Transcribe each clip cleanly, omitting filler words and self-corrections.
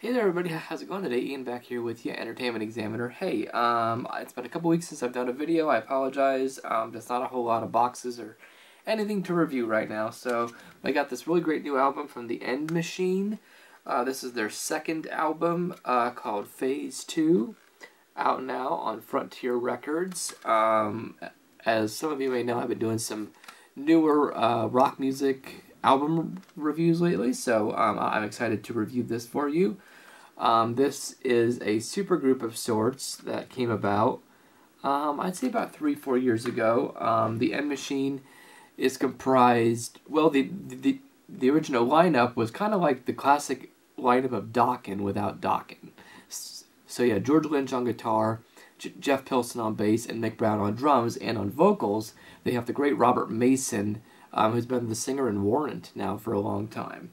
Hey there everybody, how's it going today? Ian back here with you, Entertainment Examiner. Hey, it's been a couple weeks since I've done a video. I apologize. There's not a whole lot of boxes or anything to review right now. So I got this really great new album from The End Machine. This is their second album called Phase 2, out now on Frontier Records. As some of you may know, I've been doing some newer rock music album reviews lately, so I'm excited to review this for you. This is a supergroup of sorts that came about, I'd say about 3-4 years ago. The End Machine is comprised, well, the original lineup was kind of like the classic lineup of Dokken without Dokken. So yeah, George Lynch on guitar, Jeff Pilson on bass, and Mick Brown on drums, and on vocals, they have the great Robert Mason, who's been the singer in Warrant now for a long time.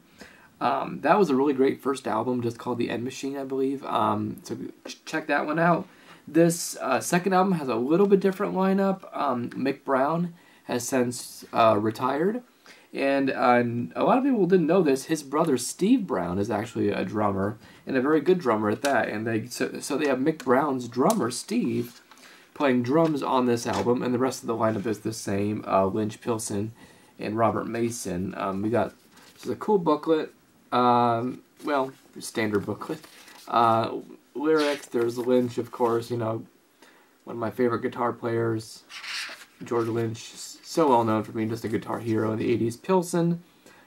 That was a really great first album, just called The End Machine, I believe. So check that one out. This second album has a little bit different lineup. Mick Brown has since retired. And a lot of people didn't know this. His brother Steve Brown is actually a drummer, and a very good drummer at that. And so they have Mick Brown's drummer, Steve, playing drums on this album, and the rest of the lineup is the same. Lynch, Pilson, and Robert Mason. We got a cool booklet. Well, standard booklet. Lyrics, there's Lynch, of course, you know, one of my favorite guitar players. George Lynch, so well known for being just a guitar hero in the 80s. Pilson,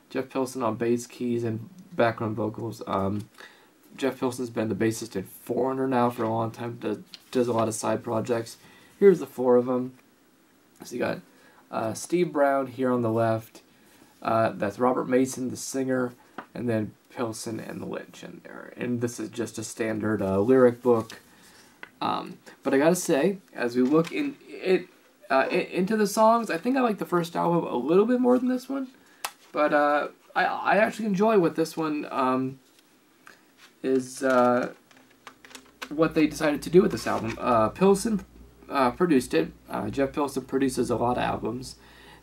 Jeff Pilson on bass, keys, and background vocals. Jeff Pilson's been the bassist in Foreigner now for a long time, does a lot of side projects. Here's the four of them. So you got Steve Brown here on the left. That's Robert Mason, the singer, and then Pilson and Lynch in there. And this is just a standard lyric book. But I gotta say, as we look into the songs, I think I like the first album a little bit more than this one. But I actually enjoy what this one is what they decided to do with this album. Pilson produced it. Jeff Pilson produces a lot of albums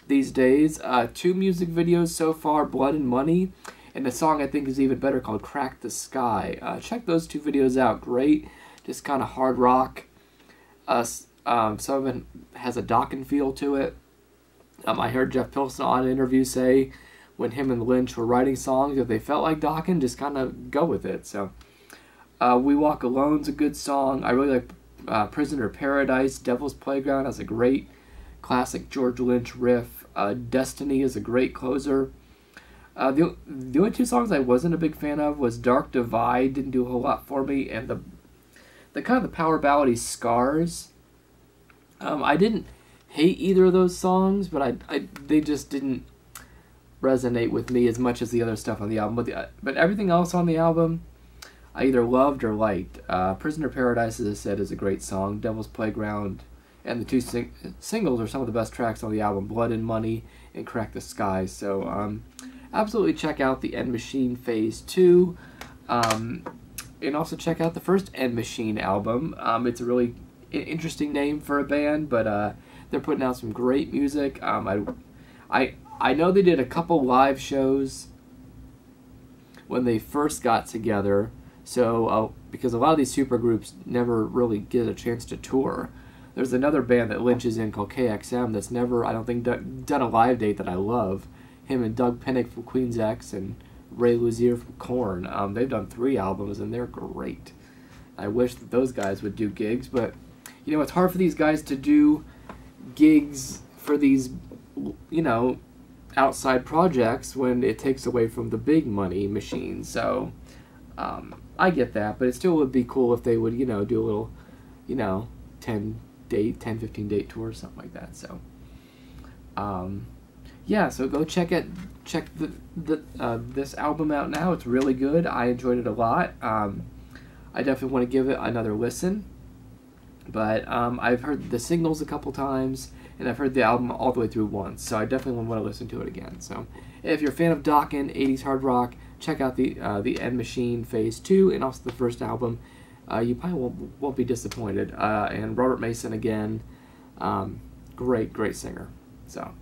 these days. 2 music videos so far, Blood and Money, and a song I think is even better called Crack the Sky. Check those 2 videos out. Great, just kind of hard rock. Some of it has a Dokken feel to it. I heard Jeff Pilson on an interview say when him and Lynch were writing songs, if they felt like Dokken, just kind of go with it. So, We Walk Alone's a good song. I really like Prisoner Paradise. Devil's Playground has a great classic George Lynch riff. Destiny is a great closer. The only 2 songs I wasn't a big fan of was Dark Divide, didn't do a whole lot for me, and the kind of the power ballady Scars. I didn't hate either of those songs, but they just didn't resonate with me as much as the other stuff on the album. But everything else on the album, I either loved or liked. Prisoner Paradise, as I said, is a great song. Devil's Playground and the 2 singles are some of the best tracks on the album, Blood and Money and Crack the Sky. So absolutely check out the End Machine Phase 2. And also check out the first End Machine album. It's a really interesting name for a band, but they're putting out some great music. I know they did a couple live shows when they first got together, so because a lot of these supergroups never really get a chance to tour. There's another band that Lynch is in called KXM that's never, I don't think, done a live date that I love. Him and Doug Pinnick from Queen's X and Ray Luzier from Korn. They've done 3 albums and they're great. I wish that those guys would do gigs, but you know, it's hard for these guys to do gigs for these, you know, outside projects when it takes away from the big money machine. So I get that, but it still would be cool if they would, you know, do a little, you know, 10-15 date tour or something like that. So yeah, so go check this album out now. It's really good. I enjoyed it a lot. I definitely want to give it another listen. But I've heard the singles a couple times, and I've heard the album all the way through once, so I definitely want to listen to it again. So if you're a fan of Dokken, 80s hard rock, check out the End Machine Phase 2 and also the first album. You probably won't be disappointed. And Robert Mason again, great singer. So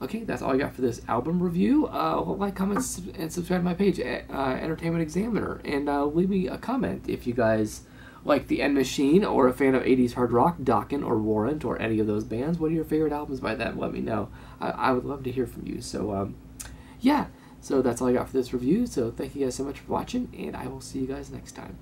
Okay, that's all I got for this album review. Like, comment, and subscribe to my page, Entertainment Examiner, and leave me a comment if you guys like the End Machine or a fan of 80s hard rock, Dokken or Warrant or any of those bands. What are your favorite albums by them? Let me know. I would love to hear from you. So, yeah. So that's all I got for this review. So thank you guys so much for watching, and I will see you guys next time.